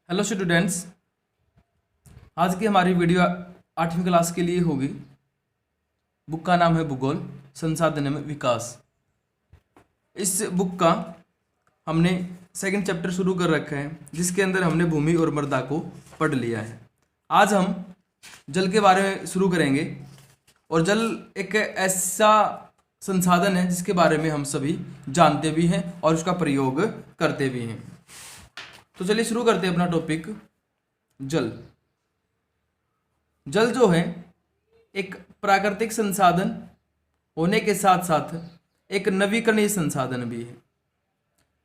Hello students, आज की हमारी वीडियो 8वीं क्लास के लिए होगी। बुक का नाम है भूगोल संसाधन में विकास। इस बुक का हमने सेकंड चैप्टर शुरू कर रखा है, जिसके अंदर हमने भूमि और मृदा को पढ़ लिया है। आज हम जल के बारे में शुरू करेंगे। और जल एक ऐसा संसाधन है जिसके बारे में हम सभी जानते भी हैं और उसका प्रयोग करते भी हैं। तो चलिए शुरू करते हैं अपना टॉपिक। जल जल जो है एक प्राकृतिक संसाधन होने के साथ साथ एक नवीकरणीय संसाधन भी है।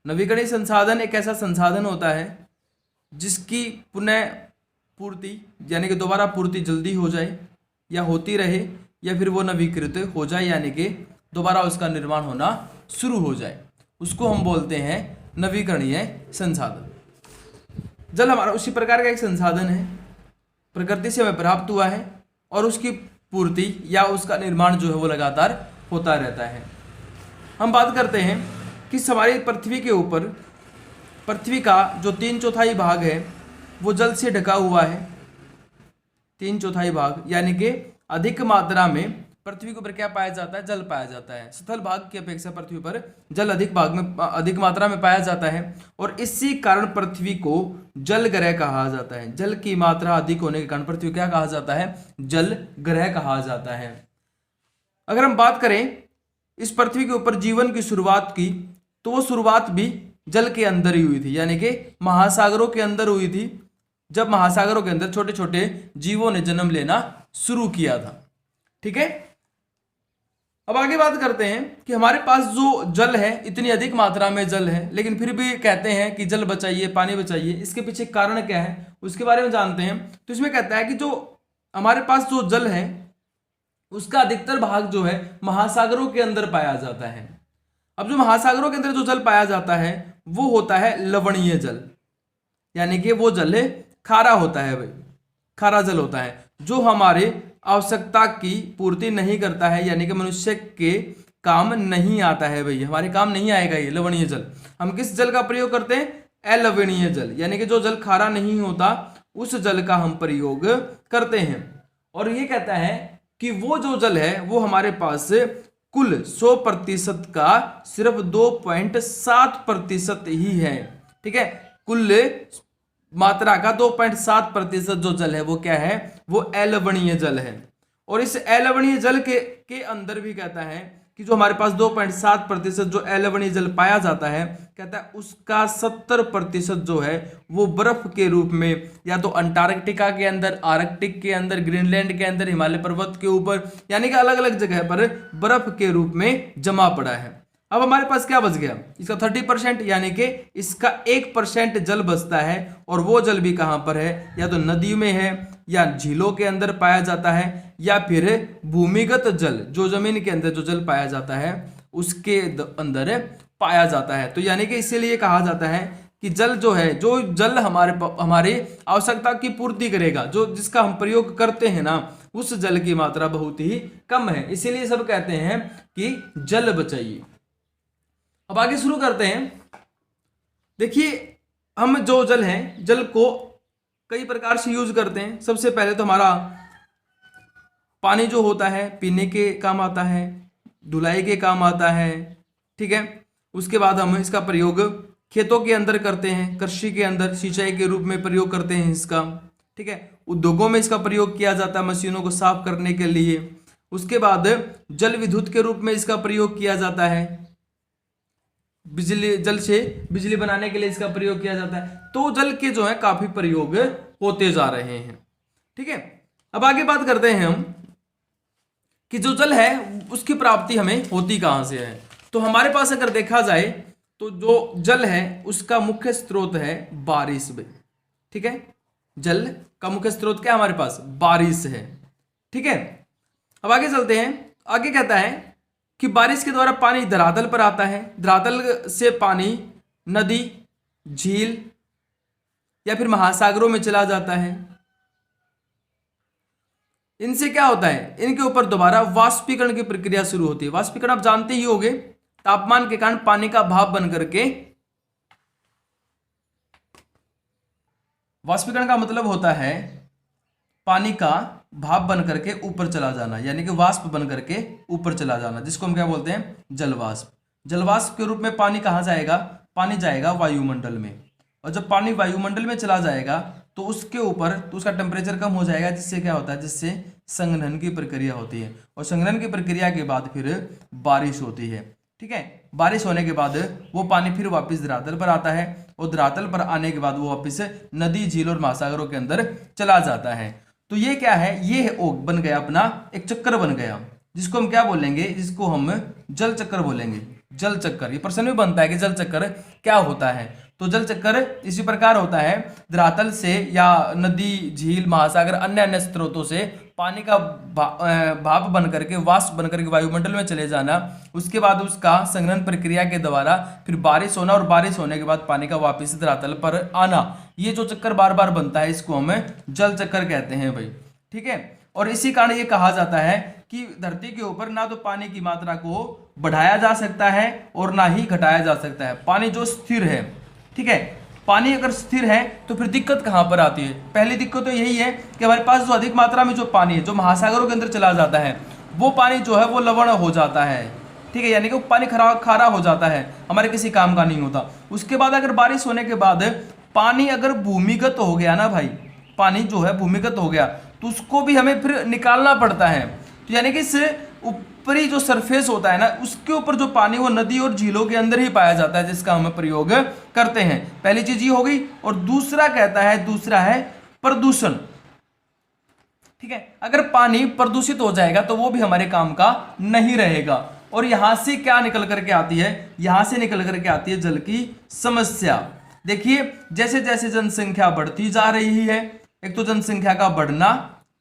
नवीकरणीय संसाधन एक ऐसा संसाधन होता है जिसकी पुनः पूर्ति यानी कि दोबारा पूर्ति जल्दी हो जाए या होती रहे, या फिर वो नवीकृत हो जाए यानी कि दोबारा उसका निर्माण होना शुरू हो जाए। उसको हम बोलते हैं नवीकरणीय संसाधन। जल हमारा उसी प्रकार का एक संसाधन है, प्रकृति से हमें प्राप्त हुआ है और उसकी पूर्ति या उसका निर्माण जो है वो लगातार होता रहता है। हम बात करते हैं कि हमारी पृथ्वी के ऊपर पृथ्वी का जो 3/4 भाग है वो जल से ढका हुआ है। 3/4 भाग यानी कि अधिक मात्रा में पृथ्वी के ऊपर क्या पाया जाता है? जल पाया जाता है। स्थल भाग की अपेक्षा पृथ्वी पर जल अधिक मात्रा में पाया जाता है और इसी कारण पृथ्वी को जल ग्रह कहा जाता है। जल की मात्रा अधिक होने के कारण पृथ्वी क्या कहा जाता है? जल ग्रह कहा जाता है। अगर हम बात करें इस पृथ्वी के ऊपर जीवन की शुरुआत की, तो वो शुरुआत भी जल के अंदर ही हुई थी, यानी कि महासागरों के अंदर हुई थी। जब महासागरों के अंदर छोटे छोटे जीवों ने जन्म लेना शुरू किया था। ठीक है, अब आगे बात करते हैं कि हमारे पास जो जल है, इतनी अधिक मात्रा में जल है, लेकिन फिर भी कहते हैं कि जल बचाइए, पानी बचाइए। इसके पीछे कारण क्या है उसके बारे में जानते हैं। तो इसमें कहता है कि जो हमारे पास जो जल है उसका अधिकतर भाग जो है महासागरों के अंदर पाया जाता है। अब जो महासागरों के अंदर जो जल पाया जाता है वो होता है लवणीय जल, यानी कि वो जल खारा होता है भाई, खारा जल होता है जो हमारे आवश्यकता की पूर्ति नहीं करता है, यानी कि मनुष्य के काम नहीं आता है भाई, हमारे काम नहीं आएगा ये लवणीय जल। हम किस जल का प्रयोग करते हैं? अलवणीय जल, यानी कि जो जल खारा नहीं होता उस जल का हम प्रयोग करते हैं। और ये कहता है कि वो जो जल है वो हमारे पास कुल 100% का सिर्फ 2.7% ही है। ठीक है, कुल मात्रा का 2.7% जो जल है वो क्या है? वो अलवणीय जल है। और इस अलवणीय जल के अंदर भी कहता है कि जो हमारे पास 2.7% जो अलवणीय जल पाया जाता है, कहता है उसका 70% जो है वो बर्फ के रूप में या तो अंटार्कटिका के अंदर, आर्कटिक के अंदर, ग्रीनलैंड के अंदर, हिमालय पर्वत के ऊपर, यानी कि अलग अलग जगह पर बर्फ के रूप में जमा पड़ा है। अब हमारे पास क्या बच गया? इसका 30%, यानी कि इसका 1% जल बचता है। और वो जल भी कहां पर है? या तो नदी में है, या झीलों के अंदर पाया जाता है, या फिर भूमिगत जल जो जमीन के अंदर जो जल पाया जाता है उसके अंदर पाया जाता है। तो यानी कि इसीलिए कहा जाता है कि जल जो है, जो जल हमारी आवश्यकता की पूर्ति करेगा, जो जिसका हम प्रयोग करते हैं ना, उस जल की मात्रा बहुत ही कम है। इसीलिए सब कहते हैं कि जल बचाइए। अब आगे शुरू करते हैं। देखिए, हम जो जल है, जल को कई प्रकार से यूज करते हैं। सबसे पहले तो हमारा पानी जो होता है पीने के काम आता है, धुलाई के काम आता है। ठीक है, उसके बाद हम इसका प्रयोग खेतों के अंदर करते हैं, कृषि के अंदर सिंचाई के रूप में प्रयोग करते हैं इसका। ठीक है, उद्योगों में इसका प्रयोग किया जाता है मशीनों को साफ करने के लिए। उसके बाद जल विद्युत के रूप में इसका प्रयोग किया जाता है, जल से बिजली बनाने के लिए इसका प्रयोग किया जाता है। तो जल के जो है काफी प्रयोग होते जा रहे हैं। ठीक है, अब आगे बात करते हैं हम कि जो जल है उसकी प्राप्ति हमें होती कहां से है। तो हमारे पास अगर देखा जाए तो जो जल है उसका मुख्य स्रोत है बारिश में। ठीक है, जल का मुख्य स्रोत क्या है हमारे पास? बारिश है। ठीक है, अब आगे चलते हैं। आगे कहता है कि बारिश के द्वारा पानी धरातल पर आता है, धरातल से पानी नदी, झील या फिर महासागरों में चला जाता है। इनसे क्या होता है? इनके ऊपर दोबारा वाष्पीकरण की प्रक्रिया शुरू होती है। वाष्पीकरण आप जानते ही होंगे, तापमान के कारण पानी का भाप बन करके वाष्पीकरण का मतलब होता है पानी का भाप बन करके ऊपर चला जाना, यानी कि वाष्प बन करके ऊपर चला जाना, जिसको हम क्या बोलते हैं, जलवाष्प। जलवाष्प के रूप में पानी कहाँ जाएगा, पानी जाएगा वायुमंडल में, और जब पानी वायुमंडल में चला जाएगा तो उसके ऊपर तो उसका टेम्परेचर कम हो जाएगा, जिससे क्या होता है, जिससे संघनन की प्रक्रिया होती है, और संघनन की प्रक्रिया के बाद फिर बारिश होती है। ठीक है, बारिश होने के बाद वो पानी फिर वापस धरातल पर आता है, और धरातल पर आने के बाद वो वापस नदी, झील और महासागरों के अंदर चला जाता है। तो ये क्या है, ये बन गया अपना एक चक्कर बन गया, जिसको हम क्या बोलेंगे, जिसको हम जल चक्कर बोलेंगे। जल चक्कर, ये प्रश्न भी बनता है कि जल चक्कर क्या होता है। तो जल चक्कर इसी प्रकार होता है, धरातल से या नदी, झील, महासागर, अन्य अन्य स्रोतों से पानी का भाप बन करके, वाष्प बन करके वायुमंडल में चले जाना, उसके बाद उसका संघनन प्रक्रिया के द्वारा फिर बारिश होना, और बारिश होने के बाद पानी का वापस धरातल पर आना। ये जो चक्कर बार बार बनता है, इसको हम जल चक्कर कहते हैं भाई। ठीक है, और इसी कारण ये कहा जाता है कि धरती के ऊपर ना तो पानी की मात्रा को बढ़ाया जा सकता है और ना ही घटाया जा सकता है। पानी जो स्थिर है, ठीक है, पानी अगर स्थिर है तो फिर दिक्कत कहां पर आती है, पहली दिक्कत तो यही है कि हमारे पास जो अधिक मात्रा में जो पानी है, जो महासागरों के अंदर चला जाता है, वो पानी जो है वो लवण हो जाता है। ठीक है, यानी कि वो पानी खारा हो जाता है, हमारे किसी काम का नहीं होता। उसके बाद अगर बारिश होने के बाद पानी अगर भूमिगत हो गया ना भाई, पानी जो है भूमिगत हो गया, तो उसको भी हमें फिर निकालना पड़ता है। तो यानी कि इस ऊपरी जो सरफेस होता है ना, उसके ऊपर जो पानी वो नदी और झीलों के अंदर ही पाया जाता है, जिसका हम प्रयोग करते हैं। पहली चीज ये हो गई, और दूसरा है प्रदूषण। ठीक है, अगर पानी प्रदूषित हो जाएगा तो वो भी हमारे काम का नहीं रहेगा। और यहां से क्या निकल करके आती है, यहां से निकल करके आती है जल की समस्या। देखिए, जैसे जैसे जनसंख्या बढ़ती जा रही है, एक तो जनसंख्या का बढ़ना,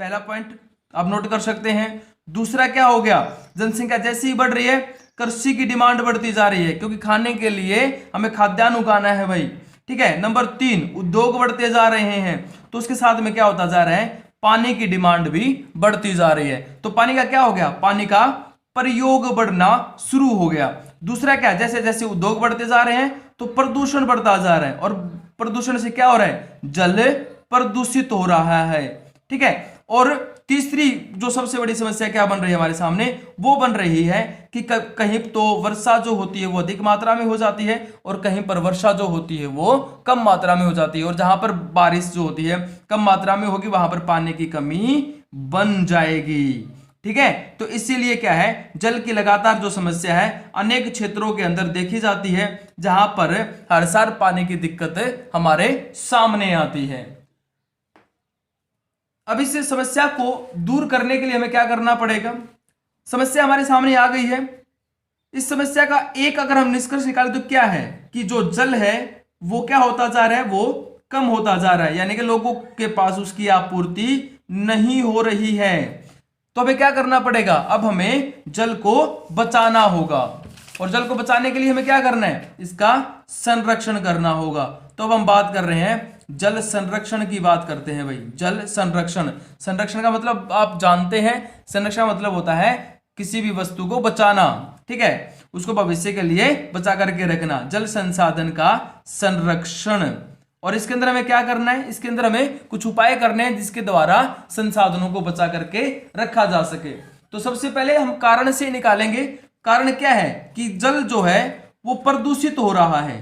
पहला पॉइंट आप नोट कर सकते हैं। दूसरा क्या हो गया, जनसंख्या जैसे ही बढ़ रही है, कृषि की डिमांड बढ़ती जा रही है, क्योंकि खाने के लिए हमें खाद्यान्न उगाना है भाई। ठीक है, नंबर 3, उद्योग बढ़ते जा रहे हैं, तो उसके साथ में क्या होता जा रहा है, पानी की डिमांड भी बढ़ती जा रही है। तो पानी का क्या हो गया, पानी का प्रयोग बढ़ना शुरू हो गया। दूसरा क्या, जैसे जैसे उद्योग बढ़ते जा रहे हैं तो प्रदूषण बढ़ता जा रहा है, और प्रदूषण से क्या हो रहा है, जल प्रदूषित हो रहा है। ठीक है, और तीसरी जो सबसे बड़ी समस्या क्या बन रही है हमारे सामने, वो बन रही है कि कहीं तो वर्षा जो होती है वो अधिक मात्रा में हो जाती है, और कहीं पर वर्षा जो होती है वो कम मात्रा में हो जाती है, और जहां पर बारिश जो होती है कम मात्रा में होगी, वहां पर पानी की कमी बन जाएगी। ठीक है, तो इसीलिए क्या है, जल की लगातार जो समस्या है अनेक क्षेत्रों के अंदर देखी जाती है, जहां पर हर साल पानी की दिक्कत हमारे सामने आती है। अब इस समस्या को दूर करने के लिए हमें क्या करना पड़ेगा, समस्या हमारे सामने आ गई है, इस समस्या का एक अगर हम निष्कर्ष निकालें तो क्या है कि जो जल है वो क्या होता जा रहा है, वो कम होता जा रहा है, यानी कि लोगों के पास उसकी आपूर्ति नहीं हो रही है। तो हमें क्या करना पड़ेगा, अब हमें जल को बचाना होगा, और जल को बचाने के लिए हमें क्या करना है, इसका संरक्षण करना होगा। तो अब हम बात कर रहे हैं जल संरक्षण की बात करते हैं भाई। जल संरक्षण, संरक्षण का मतलब आप जानते हैं, संरक्षण मतलब होता है किसी भी वस्तु को बचाना। ठीक है, उसको भविष्य के लिए बचा करके रखना, जल संसाधन का संरक्षण। और इसके अंदर हमें क्या करना है, इसके अंदर हमें कुछ उपाय करने हैं जिसके द्वारा संसाधनों को बचा करके रखा जा सके। तो सबसे पहले हम कारण से निकालेंगे। कारण क्या है कि जल जो है वो प्रदूषित हो रहा है,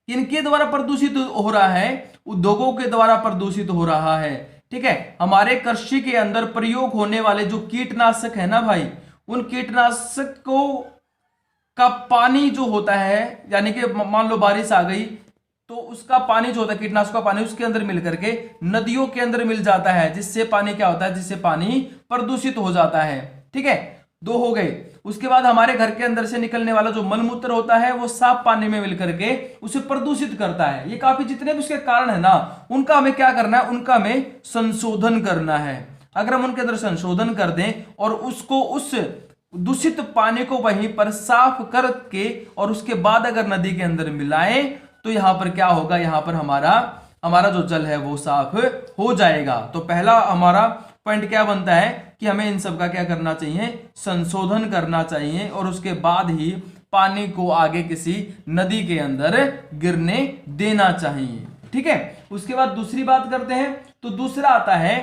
इनके द्वारा प्रदूषित हो रहा है, उद्योगों के द्वारा प्रदूषित हो रहा है। ठीक है, हमारे कृषि के अंदर प्रयोग होने वाले जो कीटनाशक है ना भाई, उन कीटनाशकों का पानी जो होता है, यानी कि मान लो बारिश आ गई तो उसका पानी जो होता है, कीटनाशक का पानी उसके अंदर मिल करके नदियों के अंदर मिल जाता है, जिससे पानी क्या होता है, जिससे पानी प्रदूषित हो जाता है। ठीक है, 2 हो गए। उसके बाद हमारे घर के अंदर से निकलने वाला जो मलमूत्र होता है वो साफ पानी में मिल करके उसे प्रदूषित करता है। ये काफी जितने भी उसके कारण है ना, उनका हमें क्या करना है, उनका हमें संशोधन करना है। अगर हम उनके अंदर संशोधन कर दें और उसको, उस दूषित पानी को वहीं पर साफ करके और उसके बाद अगर नदी के अंदर मिलाएं, तो यहां पर क्या होगा, यहां पर हमारा जो जल है वो साफ हो जाएगा। तो पहला हमारा पॉइंट क्या बनता है कि हमें इन सब का क्या करना चाहिए, संशोधन करना चाहिए, और उसके बाद ही पानी को आगे किसी नदी के अंदर गिरने देना चाहिए। ठीक है। उसके बाद दूसरी बात करते हैं, तो दूसरा आता है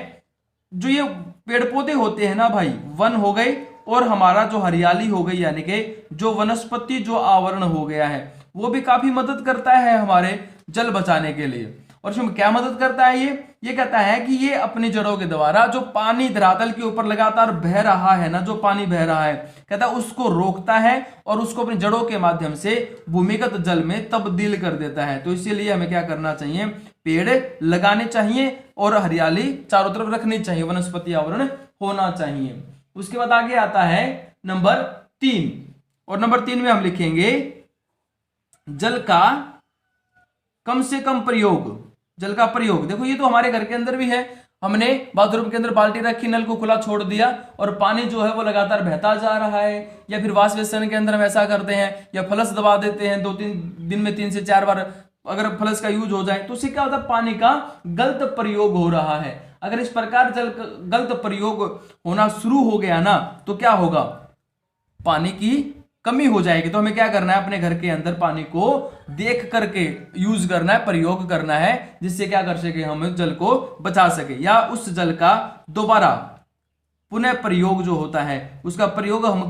जो ये पेड़ पौधे होते हैं ना भाई, वन हो गए और हमारा जो हरियाली हो गई, यानी कि जो वनस्पति जो आवरण हो गया है, वो भी काफी मदद करता है हमारे जल बचाने के लिए। और इसमें क्या मदद करता है ये कहता है कि ये अपनी जड़ों के द्वारा जो पानी धरातल के ऊपर लगातार बह रहा है ना, जो पानी बह रहा है, कहता है उसको रोकता है और उसको अपनी जड़ों के माध्यम से भूमिगत जल में तब्दील कर देता है। तो इसीलिए हमें क्या करना चाहिए, पेड़ लगाने चाहिए और हरियाली चारों तरफ रखनी चाहिए, वनस्पति आवरण होना चाहिए। उसके बाद आगे आता है नंबर 3, और नंबर 3 में हम लिखेंगे जल का कम से कम प्रयोग। जल का प्रयोग, देखो ये तो हमारे घर के अंदर भी है, हमने बाथरूम के अंदर बाल्टी रखी, नल को खुला छोड़ दिया और पानी जो है वो लगातार बहता जा रहा है। या फिर वॉश बेसिन के अंदर हम ऐसा करते हैं, या फ्लश दबा देते हैं, 2-3 दिन में 3 से 4 बार अगर फ्लश का यूज हो जाए, तो उससे क्या होता है, पानी का गलत प्रयोग हो रहा है। अगर इस प्रकार जल का गलत प्रयोग होना शुरू हो गया ना, तो क्या होगा, पानी की कमी हो जाएगी। तो हमें क्या करना है, अपने घर के अंदर पानी को देख करके यूज करना है, प्रयोग करना है, जिससे क्या कर सके, हम जल को बचा सके, या उस जल का दोबारा पुनः प्रयोग जो होता है उसका प्रयोग हम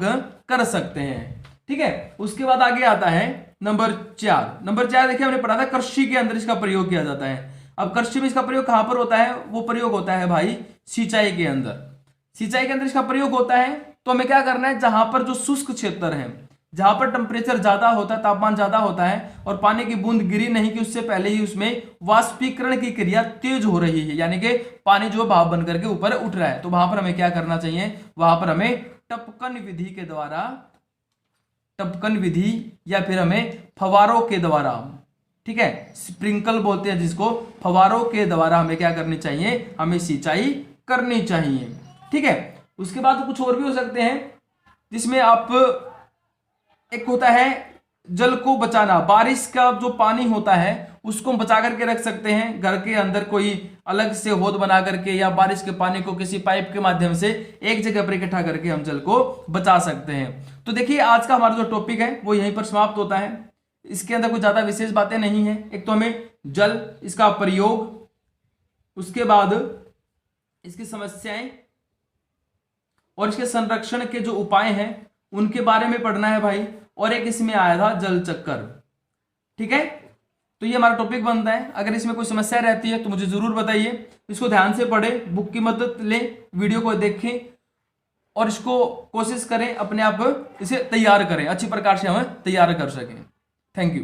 कर सकते हैं। ठीक है। उसके बाद आगे आता है नंबर 4। नंबर 4 देखिए, हमने पढ़ा था कृषि के अंदर इसका प्रयोग किया जाता है। अब कृषि में इसका प्रयोग कहां पर होता है, वो प्रयोग होता है भाई सिंचाई के अंदर। सिंचाई के अंदर इसका प्रयोग होता है। तो हमें क्या करना है, जहां पर जो शुष्क क्षेत्र है, जहां पर टेम्परेचर ज्यादा होता है, तापमान ज्यादा होता है और पानी की बूंद गिरी नहीं कि उससे पहले ही उसमें वाष्पीकरण की क्रिया तेज हो रही है, यानी कि पानी जो भाप बन करके ऊपर उठ रहा है, तो वहां पर हमें क्या करना चाहिए, वहां पर हमें टपकन विधि के द्वारा, टपकन विधि या फिर हमें फवारों के द्वारा, ठीक है, स्प्रिंकल बोलते हैं जिसको, फवारों के द्वारा हमें क्या करनी चाहिए, हमें सिंचाई करनी चाहिए। ठीक है। उसके बाद कुछ और भी हो सकते हैं, जिसमें आप, एक होता है जल को बचाना, बारिश का जो पानी होता है उसको हम बचा करके रख सकते हैं घर के अंदर, कोई अलग से हौद बना करके, या बारिश के पानी को किसी पाइप के माध्यम से एक जगह पर इकट्ठा करके हम जल को बचा सकते हैं। तो देखिए आज का हमारा जो टॉपिक है वो यहीं पर समाप्त होता है। इसके अंदर कुछ ज्यादा विशेष बातें नहीं है। एक तो हमें जल, इसका प्रयोग, उसके बाद इसकी समस्याएं और इसके संरक्षण के जो उपाय हैं उनके बारे में पढ़ना है भाई, और एक इसमें आया था जल चक्कर। ठीक है। तो ये हमारा टॉपिक बनता है। अगर इसमें कोई समस्या रहती है तो मुझे जरूर बताइए। इसको ध्यान से पढ़ें, बुक की मदद लें, वीडियो को देखें और इसको कोशिश करें अपने आप इसे तैयार करें, अच्छी प्रकार से हम तैयार कर सकें। Thank you.